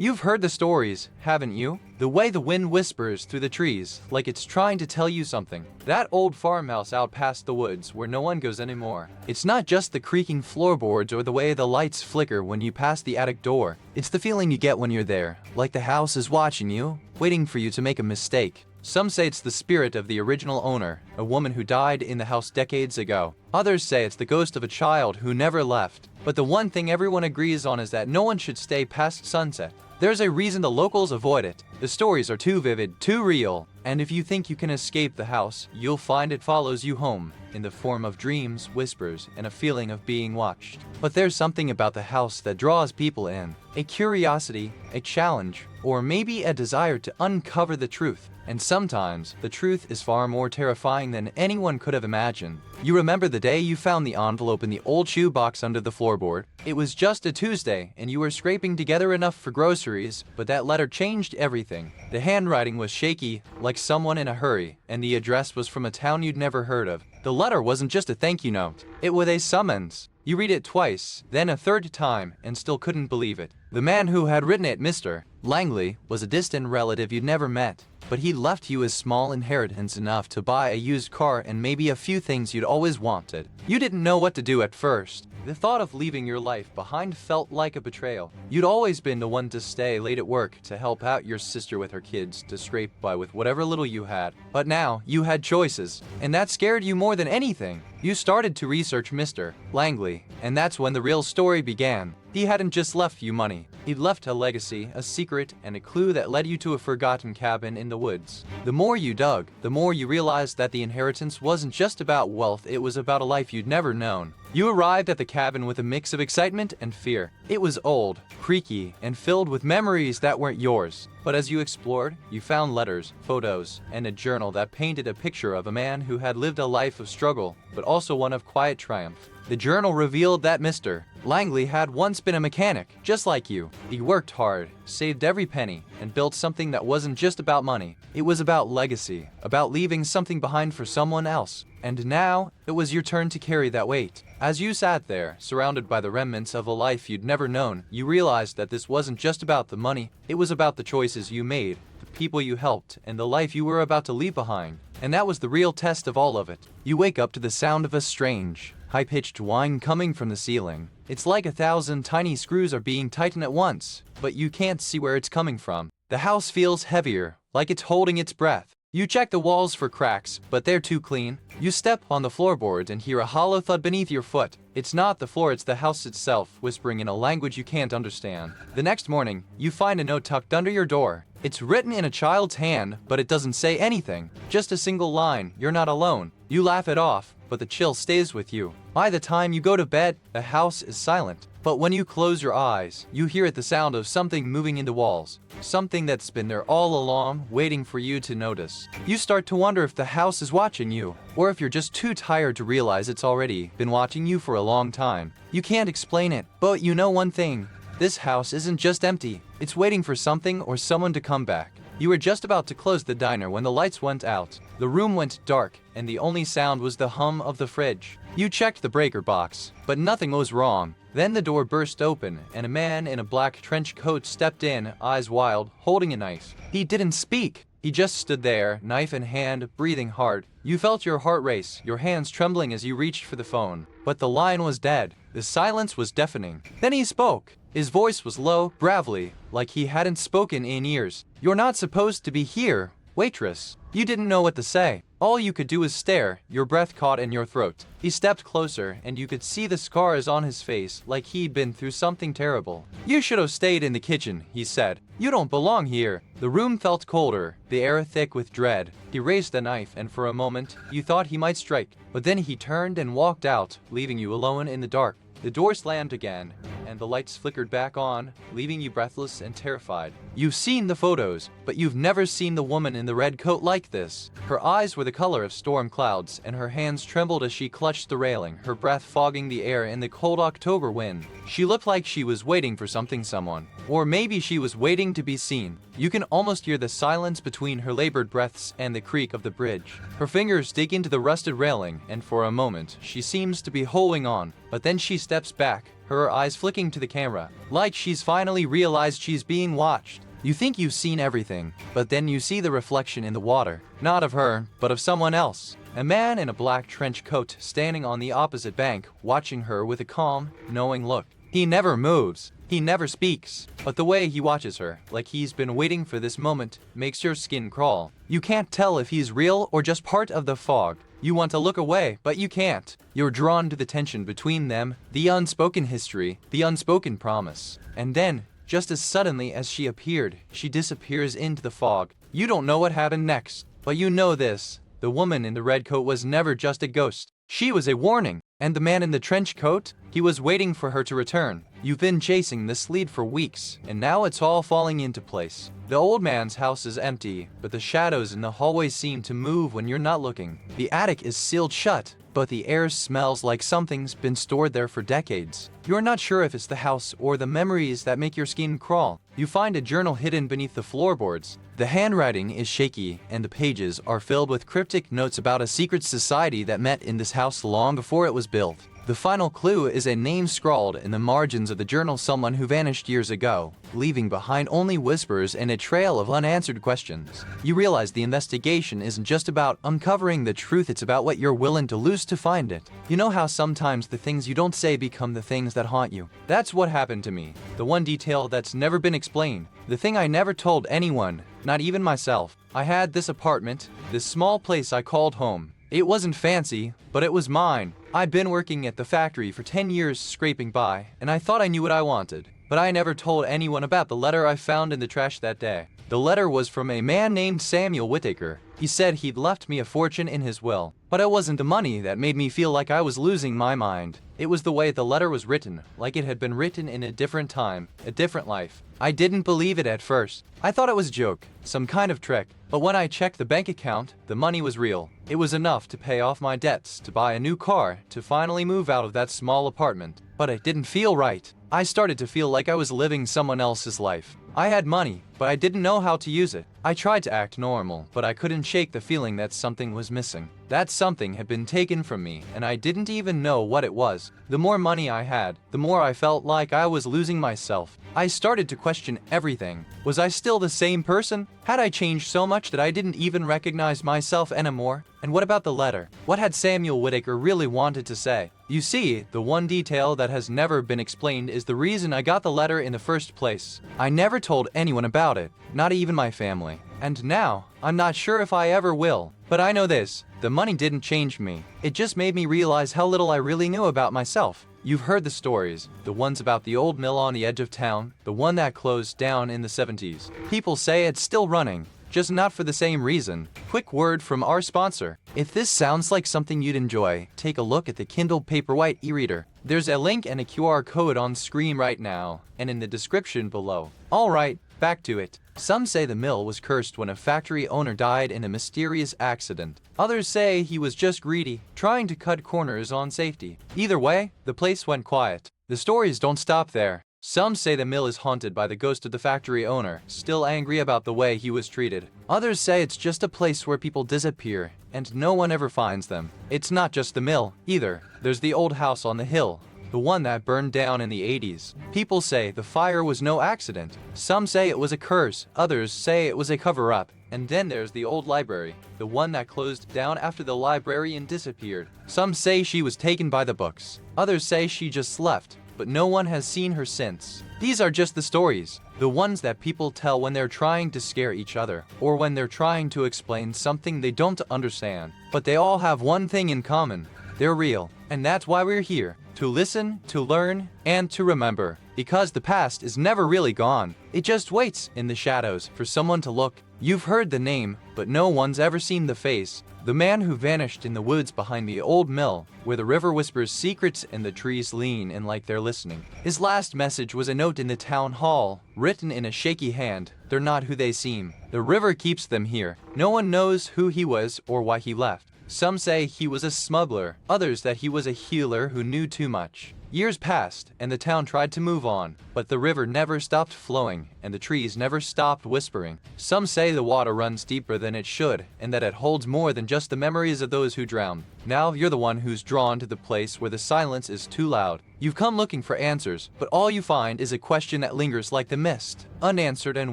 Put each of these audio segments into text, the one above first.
You've heard the stories, haven't you? The way the wind whispers through the trees, like it's trying to tell you something. That old farmhouse out past the woods where no one goes anymore. It's not just the creaking floorboards or the way the lights flicker when you pass the attic door. It's the feeling you get when you're there, like the house is watching you, waiting for you to make a mistake. Some say it's the spirit of the original owner, a woman who died in the house decades ago. Others say it's the ghost of a child who never left. But the one thing everyone agrees on is that no one should stay past sunset. There's a reason the locals avoid it. The stories are too vivid, too real, and if you think you can escape the house, you'll find it follows you home, in the form of dreams, whispers, and a feeling of being watched. But there's something about the house that draws people in. A curiosity, a challenge, or maybe a desire to uncover the truth. And sometimes, the truth is far more terrifying than anyone could have imagined. You remember the day you found the envelope in the old shoebox under the floorboard? It was just a Tuesday, and you were scraping together enough for groceries, but that letter changed everything. The handwriting was shaky, like someone in a hurry, and the address was from a town you'd never heard of. The letter wasn't just a thank you note, it was a summons. You read it twice, then a third time, and still couldn't believe it. The man who had written it, Mr. Langley, was a distant relative you'd never met, but he left you a small inheritance enough to buy a used car and maybe a few things you'd always wanted. You didn't know what to do at first. The thought of leaving your life behind felt like a betrayal. You'd always been the one to stay late at work to help out your sister with her kids, to scrape by with whatever little you had. But now, you had choices, and that scared you more than anything. You started to research Mr. Langley, and that's when the real story began. He hadn't just left you money. He'd left a legacy, a secret, and a clue that led you to a forgotten cabin in the woods. The more you dug, the more you realized that the inheritance wasn't just about wealth, it was about a life you'd never known. You arrived at the cabin with a mix of excitement and fear. It was old, creaky, and filled with memories that weren't yours. But as you explored, you found letters, photos, and a journal that painted a picture of a man who had lived a life of struggle, but also one of quiet triumph. The journal revealed that Mr. Langley had once been a mechanic, just like you. He worked hard, saved every penny, and built something that wasn't just about money. It was about legacy, about leaving something behind for someone else. And now, it was your turn to carry that weight. As you sat there, surrounded by the remnants of a life you'd never known, you realized that this wasn't just about the money, it was about the choices you made, the people you helped, and the life you were about to leave behind. And that was the real test of all of it. You wake up to the sound of a strange, high-pitched whine coming from the ceiling. It's like 1,000 tiny screws are being tightened at once, but you can't see where it's coming from. The house feels heavier, like it's holding its breath. You check the walls for cracks, but they're too clean. You step on the floorboards and hear a hollow thud beneath your foot. It's not the floor, it's the house itself, whispering in a language you can't understand. The next morning, you find a note tucked under your door. It's written in a child's hand, but it doesn't say anything. Just a single line, "You're not alone." You laugh it off, but the chill stays with you. By the time you go to bed, the house is silent. But when you close your eyes, you hear the sound of something moving in the walls. Something that's been there all along, waiting for you to notice. You start to wonder if the house is watching you, or if you're just too tired to realize it's already been watching you for a long time. You can't explain it, but you know one thing. This house isn't just empty. It's waiting for something or someone to come back. You were just about to close the diner when the lights went out. The room went dark, and the only sound was the hum of the fridge. You checked the breaker box, but nothing was wrong. Then the door burst open, and a man in a black trench coat stepped in, eyes wild, holding a knife. He didn't speak. He just stood there, knife in hand, breathing hard. You felt your heart race, your hands trembling as you reached for the phone. But the line was dead. The silence was deafening. Then he spoke. His voice was low, gravelly, like he hadn't spoken in years. "You're not supposed to be here, waitress." You didn't know what to say. All you could do was stare, your breath caught in your throat. He stepped closer, and you could see the scars on his face, like he'd been through something terrible. "You should have stayed in the kitchen," he said. "You don't belong here." The room felt colder, the air thick with dread. He raised the knife, and for a moment, you thought he might strike. But then he turned and walked out, leaving you alone in the dark. The door slammed again, and the lights flickered back on, leaving you breathless and terrified. You've seen the photos, but you've never seen the woman in the red coat like this. Her eyes were the color of storm clouds, and her hands trembled as she clutched the railing, her breath fogging the air in the cold October wind. She looked like she was waiting for something, someone. Or maybe she was waiting to be seen. You can almost hear the silence between her labored breaths and the creak of the bridge. Her fingers dig into the rusted railing, and for a moment, she seems to be holding on. But then she steps back, her eyes flicking to the camera, like she's finally realized she's being watched. You think you've seen everything, but then you see the reflection in the water, not of her, but of someone else. A man in a black trench coat standing on the opposite bank, watching her with a calm, knowing look. He never moves. He never speaks, but the way he watches her, like he's been waiting for this moment, makes your skin crawl. You can't tell if he's real or just part of the fog. You want to look away, but you can't. You're drawn to the tension between them, the unspoken history, the unspoken promise. And then, just as suddenly as she appeared, she disappears into the fog. You don't know what happened next, but you know this. The woman in the red coat was never just a ghost. She was a warning. And the man in the trench coat? He was waiting for her to return. You've been chasing this lead for weeks, and now it's all falling into place. The old man's house is empty, but the shadows in the hallway seem to move when you're not looking. The attic is sealed shut, but the air smells like something's been stored there for decades. You're not sure if it's the house or the memories that make your skin crawl. You find a journal hidden beneath the floorboards. The handwriting is shaky, and the pages are filled with cryptic notes about a secret society that met in this house long before it was built. The final clue is a name scrawled in the margins of the journal, someone who vanished years ago, leaving behind only whispers and a trail of unanswered questions. You realize the investigation isn't just about uncovering the truth, it's about what you're willing to lose to find it. You know how sometimes the things you don't say become the things that haunt you? That's what happened to me. The one detail that's never been explained. The thing I never told anyone, not even myself. I had this apartment, this small place I called home. It wasn't fancy, but it was mine. I'd been working at the factory for 10 years scraping by, and I thought I knew what I wanted. But I never told anyone about the letter I found in the trash that day. The letter was from a man named Samuel Whittaker. He said he'd left me a fortune in his will. But it wasn't the money that made me feel like I was losing my mind. It was the way the letter was written, like it had been written in a different time, a different life. I didn't believe it at first. I thought it was a joke, some kind of trick. But when I checked the bank account, the money was real. It was enough to pay off my debts, to buy a new car, to finally move out of that small apartment. But it didn't feel right. I started to feel like I was living someone else's life. I had money, but I didn't know how to use it. I tried to act normal, but I couldn't shake the feeling that something was missing. That something had been taken from me, and I didn't even know what it was. The more money I had, the more I felt like I was losing myself. I started to question everything. Was I still the same person? Had I changed so much that I didn't even recognize myself anymore? And what about the letter? What had Samuel Whittaker really wanted to say? You see, the one detail that has never been explained is the reason I got the letter in the first place. I never told anyone about it, not even my family. And now, I'm not sure if I ever will. But I know this, the money didn't change me. It just made me realize how little I really knew about myself. You've heard the stories, the ones about the old mill on the edge of town, the one that closed down in the 70s. People say it's still running, just not for the same reason. Quick word from our sponsor. If this sounds like something you'd enjoy, take a look at the Kindle Paperwhite e-reader. There's a link and a QR code on screen right now, and in the description below. Alright, back to it. Some say the mill was cursed when a factory owner died in a mysterious accident. Others say he was just greedy, trying to cut corners on safety. Either way, the place went quiet. The stories don't stop there. Some say the mill is haunted by the ghost of the factory owner, still angry about the way he was treated. Others say it's just a place where people disappear, and no one ever finds them. It's not just the mill, either. There's the old house on the hill, the one that burned down in the 80s. People say the fire was no accident. Some say it was a curse, others say it was a cover-up. And then there's the old library, the one that closed down after the librarian disappeared. Some say she was taken by the books. Others say she just left, but no one has seen her since. These are just the stories, the ones that people tell when they're trying to scare each other, or when they're trying to explain something they don't understand. But they all have one thing in common. They're real, and that's why we're here. To listen, to learn, and to remember. Because the past is never really gone. It just waits in the shadows for someone to look. You've heard the name, but no one's ever seen the face. The man who vanished in the woods behind the old mill, where the river whispers secrets and the trees lean in like they're listening. His last message was a note in the town hall, written in a shaky hand. They're not who they seem. The river keeps them here. No one knows who he was or why he left. Some say he was a smuggler, others that he was a healer who knew too much. Years passed, and the town tried to move on, but the river never stopped flowing, and the trees never stopped whispering. Some say the water runs deeper than it should, and that it holds more than just the memories of those who drowned. Now you're the one who's drawn to the place where the silence is too loud. You've come looking for answers, but all you find is a question that lingers like the mist, unanswered and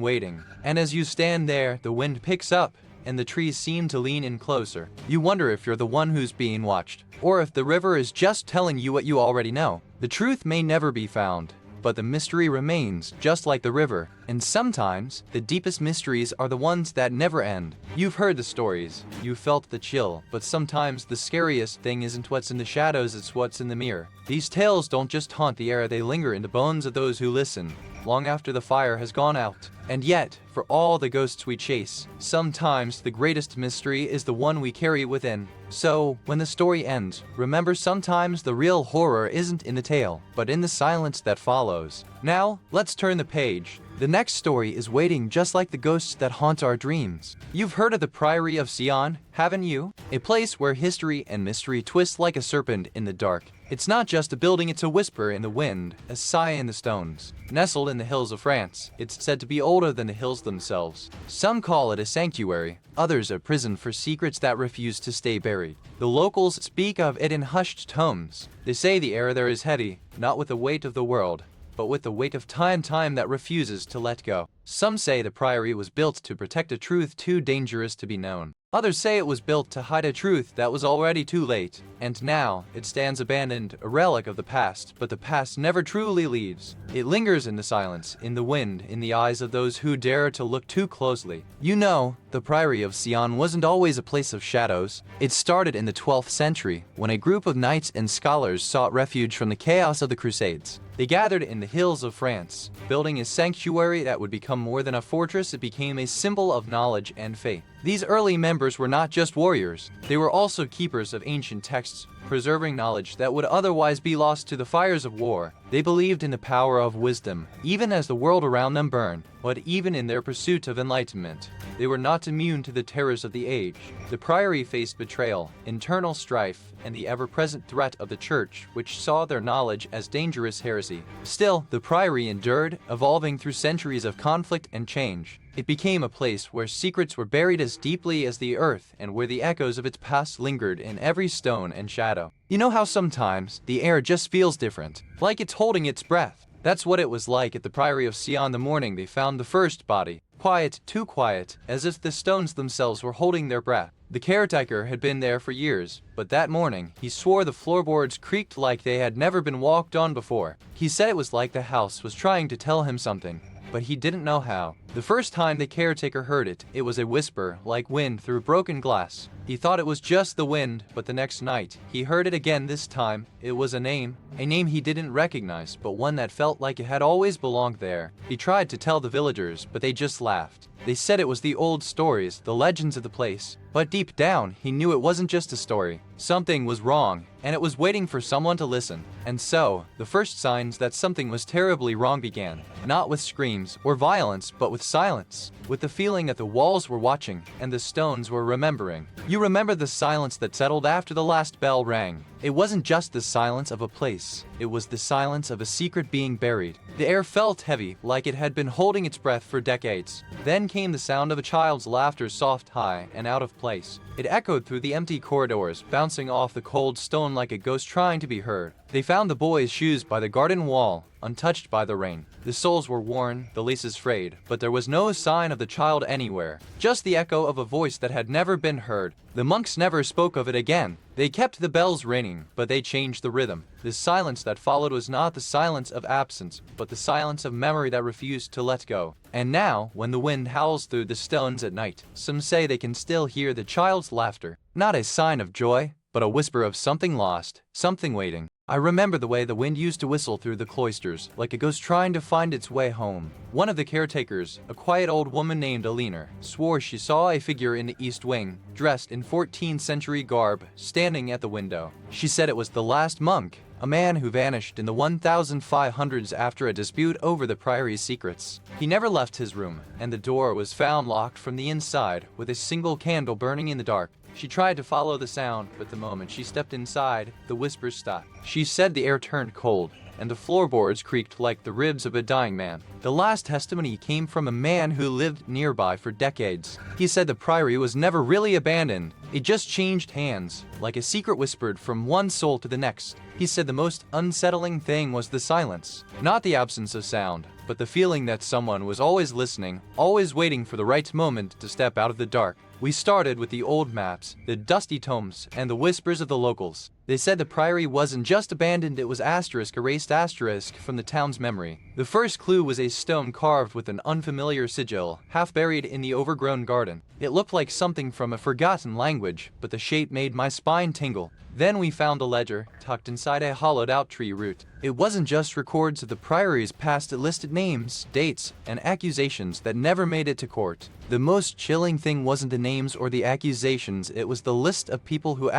waiting. And as you stand there, the wind picks up, and the trees seem to lean in closer. You wonder if you're the one who's being watched, or if the river is just telling you what you already know. The truth may never be found, but the mystery remains, just like the river. And sometimes, the deepest mysteries are the ones that never end. You've heard the stories, you've felt the chill, but sometimes the scariest thing isn't what's in the shadows, it's what's in the mirror. These tales don't just haunt the air, they linger in the bones of those who listen, long after the fire has gone out. And yet, for all the ghosts we chase, sometimes the greatest mystery is the one we carry within. So, when the story ends, remember sometimes the real horror isn't in the tale, but in the silence that follows. Now, let's turn the page. The next story is waiting just like the ghosts that haunt our dreams. You've heard of the Priory of Sion, haven't you? A place where history and mystery twist like a serpent in the dark. It's not just a building, it's a whisper in the wind, a sigh in the stones. Nestled in the hills of France, it's said to be older than the hills themselves. Some call it a sanctuary, others a prison for secrets that refuse to stay buried. The locals speak of it in hushed tones. They say the air there is heavy, not with the weight of the world, but with the weight of time that refuses to let go. Some say the priory was built to protect a truth too dangerous to be known. Others say it was built to hide a truth that was already too late, and now it stands abandoned, a relic of the past, but the past never truly leaves. It lingers in the silence, in the wind, in the eyes of those who dare to look too closely. You know, the Priory of Sion wasn't always a place of shadows. It started in the 12th century, when a group of knights and scholars sought refuge from the chaos of the Crusades. They gathered in the hills of France, building a sanctuary that would become more than a fortress. It became a symbol of knowledge and faith. These early members were not just warriors, they were also keepers of ancient texts, preserving knowledge that would otherwise be lost to the fires of war. They believed in the power of wisdom, even as the world around them burned. But even in their pursuit of enlightenment, they were not immune to the terrors of the age. The priory faced betrayal, internal strife, and the ever-present threat of the church, which saw their knowledge as dangerous heresy. Still, the priory endured, evolving through centuries of conflict and change. It became a place where secrets were buried as deeply as the earth and where the echoes of its past lingered in every stone and shadow. You know how sometimes the air just feels different, like it's holding its breath? That's what it was like at the Priory of Sion the morning they found the first body. Quiet, too quiet, as if the stones themselves were holding their breath. The caretaker had been there for years, but that morning, he swore the floorboards creaked like they had never been walked on before. He said it was like the house was trying to tell him something, but he didn't know how. The first time the caretaker heard it, it was a whisper, like wind through broken glass. He thought it was just the wind, but the next night, he heard it again. This time, it was a name he didn't recognize, but one that felt like it had always belonged there. He tried to tell the villagers, but they just laughed. They said it was the old stories, the legends of the place. But deep down, he knew it wasn't just a story. Something was wrong, and it was waiting for someone to listen. And so, the first signs that something was terribly wrong began. Not with screams or violence, but with silence. With the feeling that the walls were watching, and the stones were remembering. You remember the silence that settled after the last bell rang. It wasn't just the silence of a place. It was the silence of a secret being buried. The air felt heavy, like it had been holding its breath for decades. Then came the sound of a child's laughter, soft, high, and out of place. It echoed through the empty corridors, bouncing off the cold stone like a ghost trying to be heard. They found the boy's shoes by the garden wall, untouched by the rain. The soles were worn, the laces frayed, but there was no sign of the child anywhere. Just the echo of a voice that had never been heard. The monks never spoke of it again. They kept the bells ringing, but they changed the rhythm. The silence that followed was not the silence of absence, but the silence of memory that refused to let go. And now, when the wind howls through the stones at night, some say they can still hear the child's laughter. Not a sign of joy, but a whisper of something lost, something waiting. I remember the way the wind used to whistle through the cloisters, like a ghost trying to find its way home. One of the caretakers, a quiet old woman named Alina, swore she saw a figure in the east wing, dressed in 14th century garb, standing at the window. She said it was the last monk, a man who vanished in the 1500s after a dispute over the priory's secrets. He never left his room, and the door was found locked from the inside, with a single candle burning in the dark. She tried to follow the sound, but the moment she stepped inside, the whispers stopped. She said the air turned cold, and the floorboards creaked like the ribs of a dying man. The last testimony came from a man who lived nearby for decades. He said the priory was never really abandoned. It just changed hands, like a secret whispered from one soul to the next. He said the most unsettling thing was the silence. Not the absence of sound, but the feeling that someone was always listening, always waiting for the right moment to step out of the dark. We started with the old maps, the dusty tomes, and the whispers of the locals. They said the priory wasn't just abandoned, it was erased from the town's memory. The first clue was a stone carved with an unfamiliar sigil, half buried in the overgrown garden. It looked like something from a forgotten language, but the shape made my spine tingle. Then we found a ledger, tucked inside a hollowed-out tree root. It wasn't just records of the priory's past, it listed names, dates, and accusations that never made it to court. The most chilling thing wasn't the names or the accusations, it was the list of people who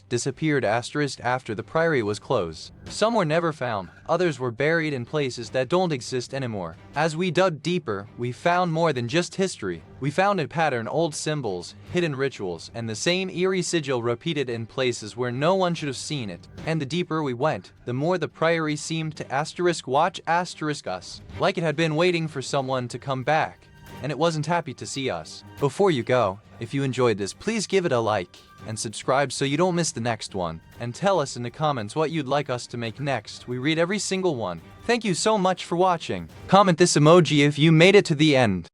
disappeared after the priory was closed. Some were never found, others were buried in places that don't exist anymore. As we dug deeper, we found more than just history. We found a pattern, old symbols, hidden rituals, and the same eerie sigil repeated in places where no one should have seen it. And the deeper we went, the more the priory seemed to watch us, like it had been waiting for someone to come back, and it wasn't happy to see us. Before you go, if you enjoyed this, please give it a like and subscribe so you don't miss the next one. And tell us in the comments what you'd like us to make next. We read every single one. Thank you so much for watching. Comment this emoji if you made it to the end.